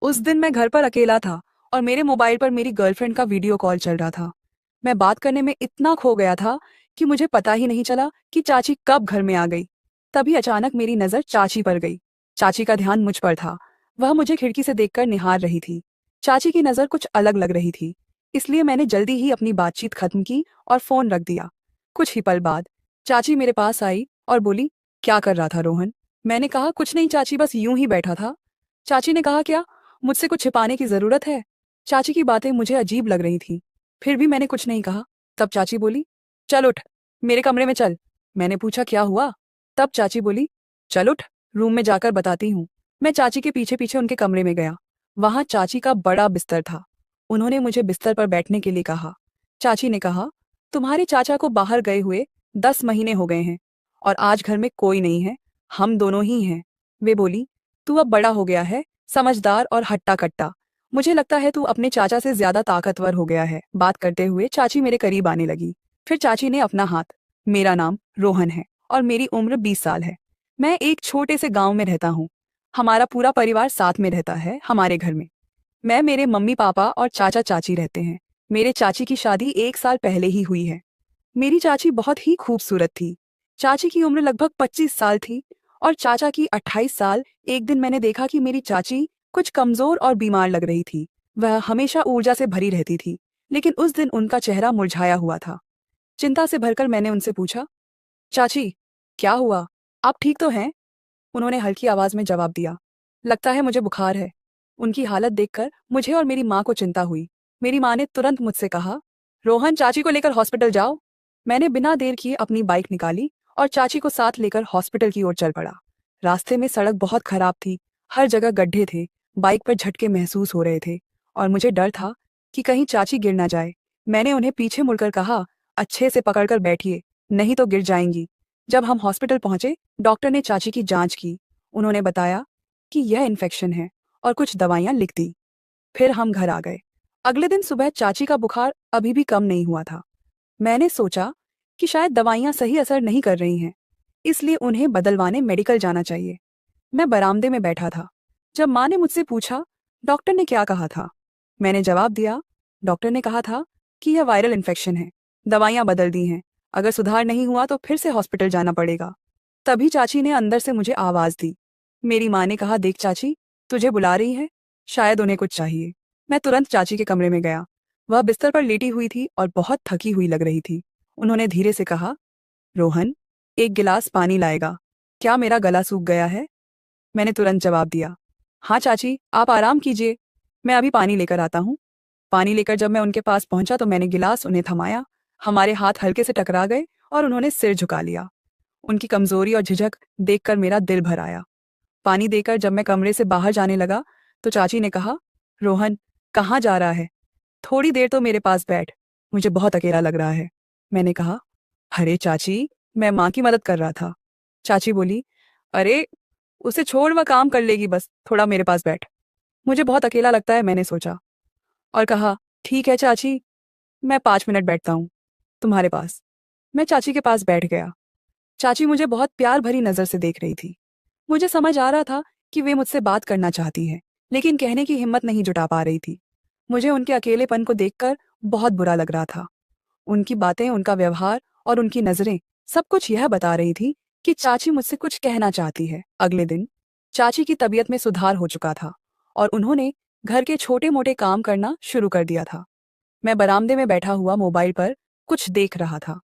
उस दिन मैं घर पर अकेला था और मेरे मोबाइल पर मेरी गर्लफ्रेंड का वीडियो कॉल चल रहा था। मैं बात करने में इतना खो गया था कि मुझे पता ही नहीं चला कि चाची कब घर में आ गई। तभी अचानक मेरी नज़र चाची पर गई। चाची का ध्यान मुझ पर था। वह मुझे खिड़की से देखकर निहार रही थी। चाची की नज़र कुछ अलग लग रही थी, इसलिए मैंने जल्दी ही अपनी बातचीत खत्म की और फोन रख दिया। कुछ ही पल बाद चाची मेरे पास आई और बोली, क्या कर रहा था रोहन? मैंने कहा, कुछ नहीं चाची, बस यूं ही बैठा था। चाची ने कहा, क्या मुझसे कुछ छिपाने की जरूरत है? चाची की बातें मुझे अजीब लग रही थी, फिर भी मैंने कुछ नहीं कहा। तब चाची बोली, चल उठ, मेरे कमरे में चल। मैंने पूछा, क्या हुआ? तब चाची बोली, चल उठ, रूम में जाकर बताती हूँ। मैं चाची के पीछे पीछे उनके कमरे में गया। वहां चाची का बड़ा बिस्तर था। उन्होंने मुझे बिस्तर पर बैठने के लिए कहा। चाची ने कहा, तुम्हारे चाचा को बाहर गए हुए 10 महीने हो गए हैं और आज घर में कोई नहीं है, हम दोनों ही हैं। वे बोली, तू अब बड़ा हो गया है, समझदार और हट्टा कट्टा। मुझे लगता है तू अपने चाचा से ज्यादा ताकतवर हो गया है। बात करते हुए चाची मेरे करीब आने लगी। फिर चाची ने अपना हाथ, मेरा नाम रोहन है और मेरी उम्र 20 साल है। मैं एक छोटे से गांव में रहता हूँ। हमारा पूरा परिवार साथ में रहता है हमारे घर में। मैं, मेरे मम्मी पापा और चाचा चाची रहते हैं। मेरे चाची की शादी 1 साल पहले ही हुई है। मेरी चाची बहुत ही खूबसूरत थी। चाची की उम्र लगभग 25 साल थी और चाचा की 28 साल। एक दिन मैंने देखा कि मेरी चाची कुछ कमजोर और बीमार लग रही थी। वह हमेशा ऊर्जा से भरी रहती थी, लेकिन उस दिन उनका चेहरा मुरझाया हुआ था। चिंता से भरकर मैंने उनसे पूछा, चाची, क्या हुआ? आप ठीक तो हैं? उन्होंने हल्की आवाज में जवाब दिया, लगता है मुझे बुखार है। उनकी हालत देखकर मुझे और मेरी माँ को चिंता हुई। मेरी माँ ने तुरंत मुझसे कहा, रोहन, चाची को लेकर हॉस्पिटल जाओ। मैंने बिना देर किए अपनी बाइक निकाली और चाची को साथ लेकर हॉस्पिटल की ओर चल पड़ा। रास्ते में सड़क बहुत खराब थी, हर जगह गड्ढे थे, बाइक पर झटके महसूस हो रहे थे और मुझे डर था कि कहीं चाची गिर ना जाए। मैंने उन्हें पीछे मुड़कर कहा, अच्छे से पकड़कर बैठिए, नहीं तो गिर जाएंगी। जब हम हॉस्पिटल पहुंचे, डॉक्टर ने चाची की जांच की। उन्होंने बताया कि यह इन्फेक्शन है और कुछ दवाइयां लिख दी। फिर हम घर आ गए। अगले दिन सुबह चाची का बुखार अभी भी कम नहीं हुआ था। मैंने सोचा कि शायद दवाइयां सही असर नहीं कर रही हैं, इसलिए उन्हें बदलवाने मेडिकल जाना चाहिए। मैं बरामदे में बैठा था जब माँ ने मुझसे पूछा, डॉक्टर ने क्या कहा था? मैंने जवाब दिया, डॉक्टर ने कहा था कि यह वायरल इन्फेक्शन है, दवाइयां बदल दी हैं, अगर सुधार नहीं हुआ तो फिर से हॉस्पिटल जाना पड़ेगा। तभी चाची ने अंदर से मुझे आवाज दी। मेरी माँ ने कहा, देख चाची, तुझे बुला रही है, शायद उन्हें कुछ चाहिए। मैं तुरंत चाची के कमरे में गया। वह बिस्तर पर लेटी हुई थी और बहुत थकी हुई लग रही थी। उन्होंने धीरे से कहा, रोहन, एक गिलास पानी लाएगा? क्या मेरा गला सूख गया है? मैंने तुरंत जवाब दिया, हाँ चाची, आप आराम कीजिए, मैं अभी पानी लेकर आता हूँ। पानी लेकर जब मैं उनके पास पहुंचा तो मैंने गिलास उन्हें थमाया। हमारे हाथ हल्के से टकरा गए और उन्होंने सिर झुका लिया। उनकी कमजोरी और झिझक देखकर मेरा दिल भर आया। पानी देकर जब मैं कमरे से बाहर जाने लगा तो चाची ने कहा, रोहन, कहाँ जा रहा है? थोड़ी देर तो मेरे पास बैठ, मुझे बहुत अकेला लग रहा है। मैंने कहा, अरे चाची, मैं माँ की मदद कर रहा था। चाची बोली, अरे उसे छोड़, वह काम कर लेगी, बस थोड़ा मेरे पास बैठ, मुझे बहुत अकेला लगता है। मैंने सोचा और कहा, ठीक है चाची, मैं 5 मिनट बैठता हूँ तुम्हारे पास। मैं चाची के पास बैठ गया। चाची मुझे बहुत प्यार भरी नजर से देख रही थी। मुझे समझ आ रहा था कि वे मुझसे बात करना चाहती है, लेकिन कहने की हिम्मत नहीं जुटा पा रही थी। मुझे उनके अकेलेपन को देखकर बहुत बुरा लग रहा था। उनकी बातें, उनका व्यवहार और उनकी नजरें, सब कुछ यह बता रही थी कि चाची मुझसे कुछ कहना चाहती है। अगले दिन चाची की तबीयत में सुधार हो चुका था और उन्होंने घर के छोटे मोटे काम करना शुरू कर दिया था। मैं बरामदे में बैठा हुआ मोबाइल पर कुछ देख रहा था।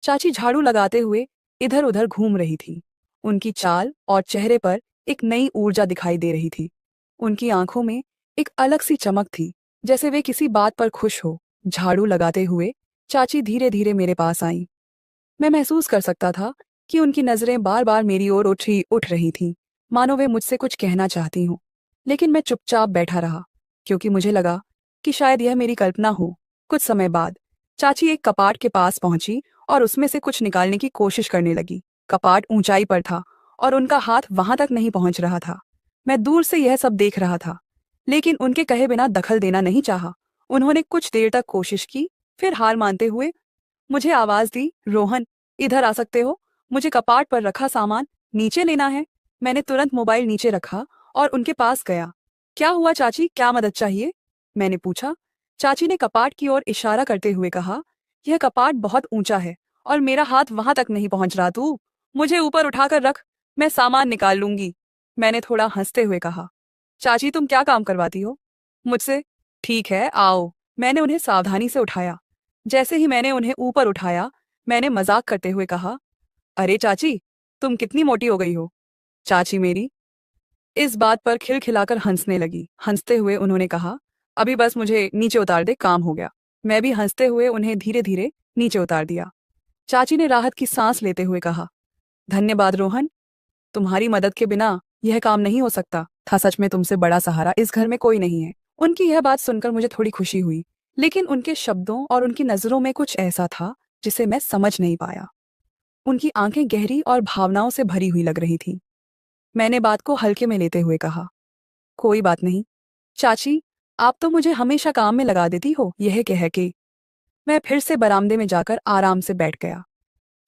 चाची झाड़ू लगाते हुए इधर उधर घूम रही थी। उनकी चाल और चेहरे पर एक नई ऊर्जा दिखाई दे रही थी। उनकी आंखों में एक अलग सी चमक थी, जैसे वे किसी बात पर खुश हो। झाड़ू लगाते हुए चाची धीरे धीरे मेरे पास आईं। मैं महसूस कर सकता था कि उनकी नजरें बार बार मेरी ओर उठ रही थीं, मानो वे मुझसे कुछ कहना चाहती हों। लेकिन मैं चुपचाप बैठा रहा, क्योंकि मुझे लगा कि शायद यह मेरी कल्पना हो। कुछ समय बाद चाची एक कपाट के पास पहुंची और उसमें से कुछ निकालने की कोशिश करने लगी। कपाट ऊंचाई पर था और उनका हाथ वहां तक नहीं पहुंच रहा था। मैं दूर से यह सब देख रहा था, लेकिन उनके कहे बिना दखल देना नहीं चाहा। उन्होंने कुछ देर तक कोशिश की, फिर हार मानते हुए मुझे आवाज दी, रोहन, इधर आ सकते हो? मुझे कपाट पर रखा सामान नीचे लेना है। मैंने तुरंत मोबाइल नीचे रखा और उनके पास गया। क्या हुआ चाची, क्या मदद चाहिए? मैंने पूछा। चाची ने कपाट की ओर इशारा करते हुए कहा, यह कपाट बहुत ऊंचा है और मेरा हाथ वहां तक नहीं पहुंच रहा। तू मुझे ऊपर उठाकर रख, मैं सामान निकाल लूंगी। मैंने थोड़ा हंसते हुए कहा। चाची तुम क्या काम करवाती हो मुझसे? ठीक है आओ। मैंने उन्हें सावधानी से उठाया। जैसे ही मैंने उन्हें ऊपर उठाया, मैंने मजाक करते हुए कहा, अरे चाची, तुम कितनी मोटी हो गई हो? चाची मेरी इस बात पर खिलखिलाकर हंसने लगी। हंसते हुए उन्होंने कहा, अभी बस मुझे नीचे उतार दे, काम हो गया। मैं भी हंसते हुए उन्हें धीरे धीरे नीचे उतार दिया। चाची ने राहत की सांस लेते हुए कहा, धन्यवाद रोहन, तुम्हारी मदद के बिना यह काम नहीं हो सकता था। सच में तुमसे बड़ा सहारा इस घर में कोई नहीं है। उनकी यह बात सुनकर मुझे थोड़ी खुशी हुई, लेकिन उनके शब्दों और उनकी नजरों में कुछ ऐसा था जिसे मैं समझ नहीं पाया। उनकी आंखें गहरी और भावनाओं से भरी हुई लग रही थीं। मैंने बात को हल्के में लेते हुए कहा, कोई बात नहीं चाची, आप तो मुझे हमेशा काम में लगा देती हो। यह कह के मैं फिर से बरामदे में जाकर आराम से बैठ गया।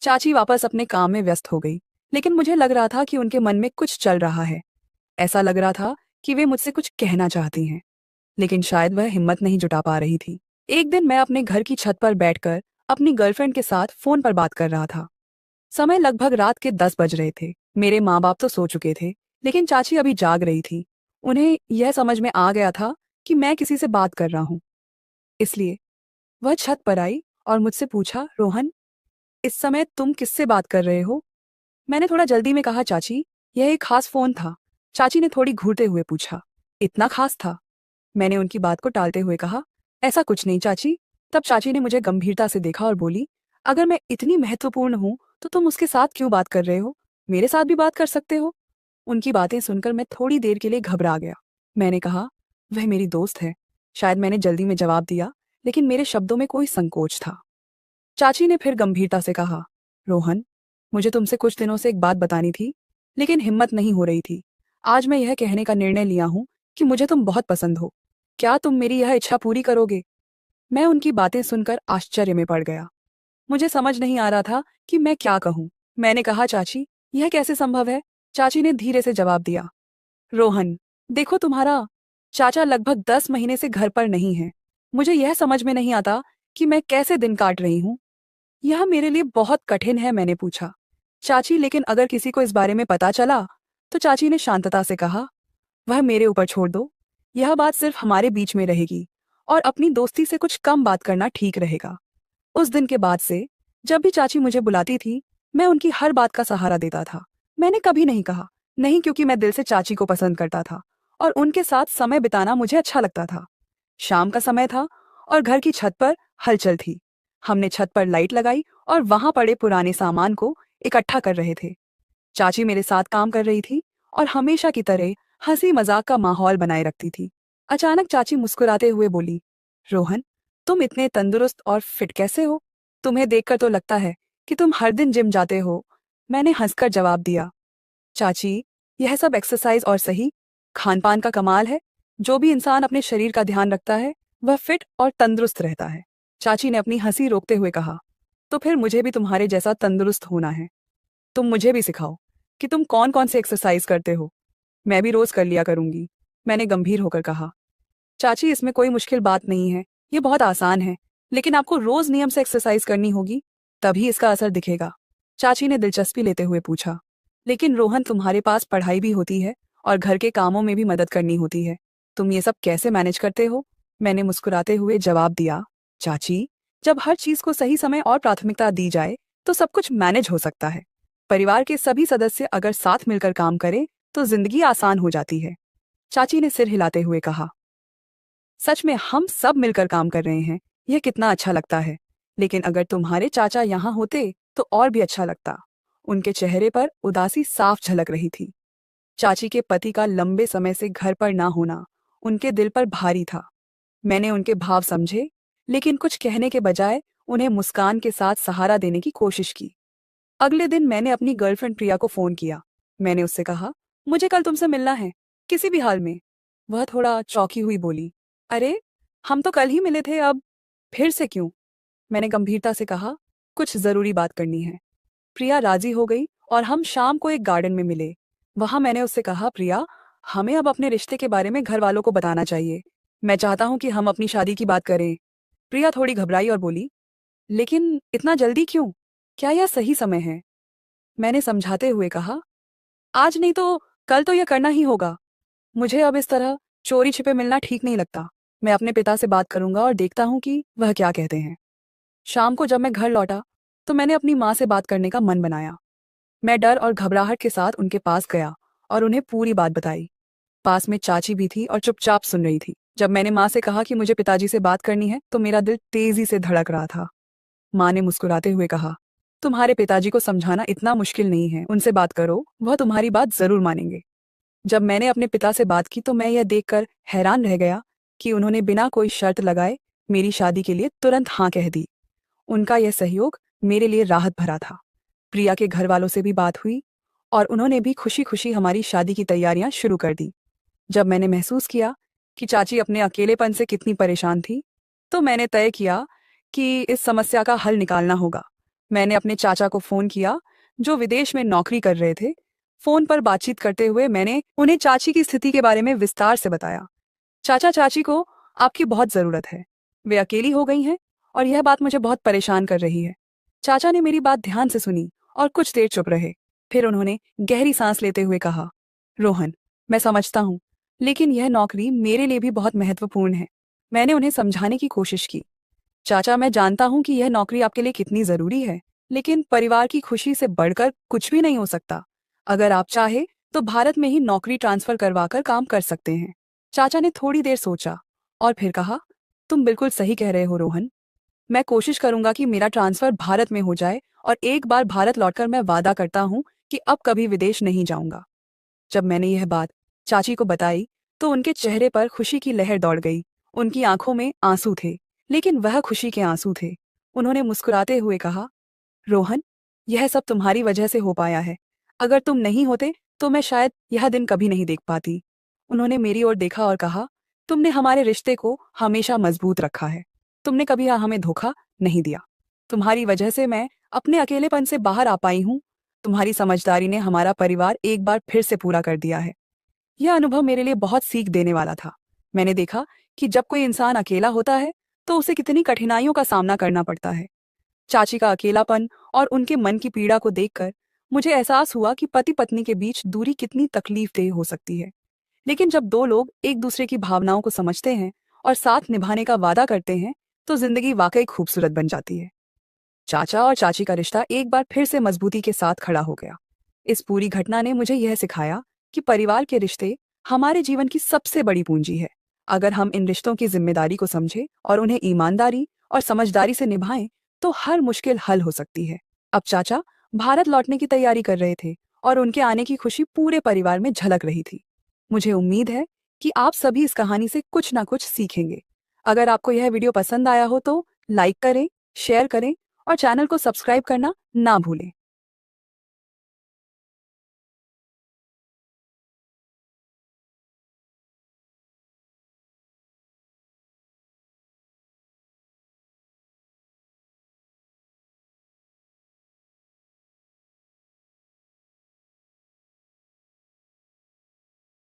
चाची वापस अपने काम में व्यस्त हो गई, लेकिन मुझे लग रहा था कि उनके मन में कुछ चल रहा है। ऐसा लग रहा था कि वे मुझसे कुछ कहना चाहती हैं, लेकिन शायद वह हिम्मत नहीं जुटा पा रही थी। एक दिन मैं अपने घर की छत पर बैठकर अपनी गर्लफ्रेंड के साथ फोन पर बात कर रहा था। समय लगभग रात के 10 बज रहे थे। मेरे माँ बाप तो सो चुके थे, लेकिन चाची अभी जाग रही थी। उन्हें यह समझ में आ गया था कि मैं किसी से बात कर रहा हूँ, इसलिए वह छत पर आई और मुझसे पूछा, रोहन, इस समय तुम किससे बात कर रहे हो? मैंने थोड़ा जल्दी में कहा, चाची, यह एक खास फोन था। चाची ने थोड़ी घूरते हुए पूछा, इतना खास था? मैंने उनकी बात को टालते हुए कहा, ऐसा कुछ नहीं चाची। तब चाची ने मुझे गंभीरता से देखा और बोली, अगर मैं इतनी महत्वपूर्ण हूँ तो तुम उसके साथ क्यों बात कर रहे हो? मेरे साथ भी बात कर सकते हो। उनकी बातें सुनकर मैं थोड़ी देर के लिए घबरा गया। मैंने कहा, वह मेरी दोस्त है। शायद मैंने जल्दी में जवाब दिया, लेकिन मेरे शब्दों में कोई संकोच था। चाची ने फिर गंभीरता से कहा, रोहन, मुझे तुमसे कुछ दिनों से एक बात बतानी थी, लेकिन हिम्मत नहीं हो रही थी। आज मैं यह कहने का निर्णय लिया हूँ कि मुझे तुम बहुत पसंद हो। क्या तुम मेरी यह इच्छा पूरी करोगे? मैं उनकी बातें सुनकर आश्चर्य में पड़ गया। मुझे समझ नहीं आ रहा था कि मैं क्या कहूँ। मैंने कहा, चाची, यह कैसे संभव है? चाची ने धीरे से जवाब दिया, रोहन, देखो, तुम्हारा चाचा लगभग 10 महीने से घर पर नहीं है। मुझे यह समझ में नहीं आता कि मैं कैसे दिन काट रही हूँ। यह मेरे लिए बहुत कठिन है। मैंने पूछा, चाची, लेकिन अगर किसी को इस बारे में पता चला? तो चाची ने शांतता से कहा, वह मेरे ऊपर छोड़ दो। यह बात सिर्फ हमारे बीच में रहेगी और अपनी दोस्ती से कुछ कम बात करना ठीक रहेगा। उस दिन के बाद से जब भी चाची मुझे बुलाती थी, मैं उनकी हर बात का सहारा देता था। मैंने कभी नहीं कहा नहीं, क्योंकि मैं दिल से चाची को पसंद करता था और उनके साथ समय बिताना मुझे अच्छा लगता था। शाम का समय था और घर की छत पर हलचल थी। हमने छत पर लाइट लगाई और वहां पड़े पुराने सामान को इकट्ठा कर रहे थे। चाची मेरे साथ काम कर रही थी और हमेशा की तरह हंसी मजाक का माहौल बनाए रखती थी। अचानक चाची मुस्कुराते हुए बोली, रोहन, तुम इतने तंदुरुस्त और फिट कैसे हो? तुम्हें देखकर तो लगता है कि तुम हर दिन जिम जाते हो। मैंने हंसकर जवाब दिया, चाची, यह सब एक्सरसाइज और सही खान पान का कमाल है। जो भी इंसान अपने शरीर का ध्यान रखता है वह फिट और तंदुरुस्त रहता है। चाची ने अपनी हंसी रोकते हुए कहा, तो फिर मुझे भी तुम्हारे जैसा तंदुरुस्त होना है। तुम मुझे भी सिखाओ कि तुम कौन कौन से एक्सरसाइज करते हो। मैं भी रोज कर लिया करूंगी। मैंने गंभीर होकर कहा, चाची, इसमें कोई मुश्किल बात नहीं है, ये बहुत आसान है, लेकिन आपको रोज नियम से एक्सरसाइज करनी होगी, तभी इसका असर दिखेगा। चाची ने दिलचस्पी लेते हुए पूछा, लेकिन रोहन, तुम्हारे पास पढ़ाई भी होती है और घर के कामों में भी मदद करनी होती है। तुम ये सब कैसे मैनेज करते हो? मैंने मुस्कुराते हुए जवाब दिया, चाची, जब हर चीज को सही समय और प्राथमिकता दी जाए तो सब कुछ मैनेज हो सकता है। परिवार के सभी सदस्य अगर साथ मिलकर काम करें तो जिंदगी आसान हो जाती है। चाची ने सिर हिलाते हुए कहा, सच में हम सब मिलकर काम कर रहे हैं, यह कितना अच्छा लगता है। लेकिन अगर तुम्हारे चाचा यहाँ होते तो और भी अच्छा लगता। उनके चेहरे पर उदासी साफ झलक रही थी। चाची के पति का लंबे समय से घर पर ना होना उनके दिल पर भारी था। मैंने उनके भाव समझे, लेकिन कुछ कहने के बजाय उन्हें मुस्कान के साथ सहारा देने की कोशिश की। अगले दिन मैंने अपनी गर्लफ्रेंड प्रिया को फोन किया। मैंने उससे कहा, मुझे कल तुमसे मिलना है, किसी भी हाल में। वह थोड़ा चौंकी हुई बोली, अरे, हम तो कल ही मिले थे, अब फिर से क्यों? मैंने गंभीरता से कहा, कुछ जरूरी बात करनी है। प्रिया राजी हो गई और हम शाम को एक गार्डन में मिले। वहां मैंने उससे कहा, प्रिया, हमें अब अपने रिश्ते के बारे में घर वालों को बताना चाहिए। मैं चाहता हूँ कि हम अपनी शादी की बात करें। प्रिया थोड़ी घबराई और बोली, लेकिन इतना जल्दी क्यों? क्या यह सही समय है? मैंने समझाते हुए कहा, आज नहीं तो कल तो यह करना ही होगा। मुझे अब इस तरह चोरी छिपे मिलना ठीक नहीं लगता। मैं अपने पिता से बात करूंगा और देखता हूँ कि वह क्या कहते हैं। शाम को जब मैं घर लौटा तो मैंने अपनी माँ से बात करने का मन बनाया। मैं डर और घबराहट के साथ उनके पास गया और उन्हें पूरी बात बताई। पास में चाची भी थी और चुपचाप सुन रही थी। जब मैंने माँ से कहा कि मुझे पिताजी से बात करनी है तो मेरा दिल तेजी से धड़क रहा था। माँ ने मुस्कुराते हुए कहा, तुम्हारे पिताजी को समझाना इतना मुश्किल नहीं है, उनसे बात करो, वह तुम्हारी बात जरूर मानेंगे। जब मैंने अपने पिता से बात की तो मैं यह देखकर हैरान रह गया कि उन्होंने बिना कोई शर्त लगाए मेरी शादी के लिए तुरंत हाँ कह दी। उनका यह सहयोग मेरे लिए राहत भरा था। प्रिया के घर वालों से भी बात हुई और उन्होंने भी खुशी खुशी हमारी शादी की तैयारियां शुरू कर दी। जब मैंने महसूस किया कि चाची अपने अकेलेपन से कितनी परेशान थी, तो मैंने तय किया कि इस समस्या का हल निकालना होगा। मैंने अपने चाचा को फोन किया, जो विदेश में नौकरी कर रहे थे। फोन पर बातचीत करते हुए मैंने उन्हें चाची की स्थिति के बारे में विस्तार से बताया। चाचा, चाची को आपकी बहुत जरूरत है। वे अकेली हो गई हैं और यह बात मुझे बहुत परेशान कर रही है। चाचा ने मेरी बात ध्यान से सुनी और कुछ देर चुप रहे। फिर उन्होंने गहरी सांस लेते हुए कहा, रोहन, मैं समझता हूँ, लेकिन यह नौकरी मेरे लिए भी बहुत महत्वपूर्ण है। मैंने उन्हें समझाने की कोशिश की। चाचा, मैं जानता हूँ कि यह नौकरी आपके लिए कितनी जरूरी है, लेकिन परिवार की खुशी से बढ़कर कुछ भी नहीं हो सकता। अगर आप चाहे तो भारत में ही नौकरी ट्रांसफर करवाकर काम कर सकते हैं। चाचा ने थोड़ी देर सोचा और फिर कहा, तुम बिल्कुल सही कह रहे हो रोहन। मैं कोशिश करूंगा कि मेरा ट्रांसफर भारत में हो जाए और एक बार भारत लौटकर मैं वादा करता हूँ कि अब कभी विदेश नहीं जाऊंगा। जब मैंने यह बात चाची को बताई तो उनके चेहरे पर खुशी की लहर दौड़ गई। उनकी आंखों में आंसू थे, लेकिन वह खुशी के आंसू थे। उन्होंने मुस्कुराते हुए कहा, रोहन, यह सब तुम्हारी वजह से हो पाया है। अगर तुम नहीं होते तो मैं शायद यह दिन कभी नहीं देख पाती। उन्होंने मेरी ओर देखा और कहा, तुमने हमारे रिश्ते को हमेशा मजबूत रखा है। तुमने कभी हमें धोखा नहीं दिया। तुम्हारी वजह से मैं अपने अकेलेपन से बाहर आ पाई हूँ। तुम्हारी समझदारी ने हमारा परिवार एक बार फिर से पूरा कर दिया है। यह अनुभव मेरे लिए बहुत सीख देने वाला था। मैंने देखा कि जब कोई इंसान अकेला होता है तो उसे कितनी कठिनाइयों का सामना करना पड़ता है। चाची का अकेलापन और उनके मन की पीड़ा को देखकर मुझे एहसास हुआ कि पति पत्नी के बीच दूरी कितनी तकलीफदेह हो सकती है। लेकिन जब दो लोग एक दूसरे की भावनाओं को समझते हैं और साथ निभाने का वादा करते हैं तो जिंदगी वाकई खूबसूरत बन जाती है। चाचा और चाची का रिश्ता एक बार फिर से मजबूती के साथ खड़ा हो गया। इस पूरी घटना ने मुझे यह सिखाया कि परिवार के रिश्ते हमारे जीवन की सबसे बड़ी पूंजी है। अगर हम इन रिश्तों की जिम्मेदारी को समझें और उन्हें ईमानदारी और समझदारी से निभाएं तो हर मुश्किल हल हो सकती है। अब चाचा भारत लौटने की तैयारी कर रहे थे और उनके आने की खुशी पूरे परिवार में झलक रही थी। मुझे उम्मीद है कि आप सभी इस कहानी से कुछ ना कुछ सीखेंगे। अगर आपको यह वीडियो पसंद आया हो तो लाइक करें, शेयर करें और चैनल को सब्सक्राइब करना ना भूलें।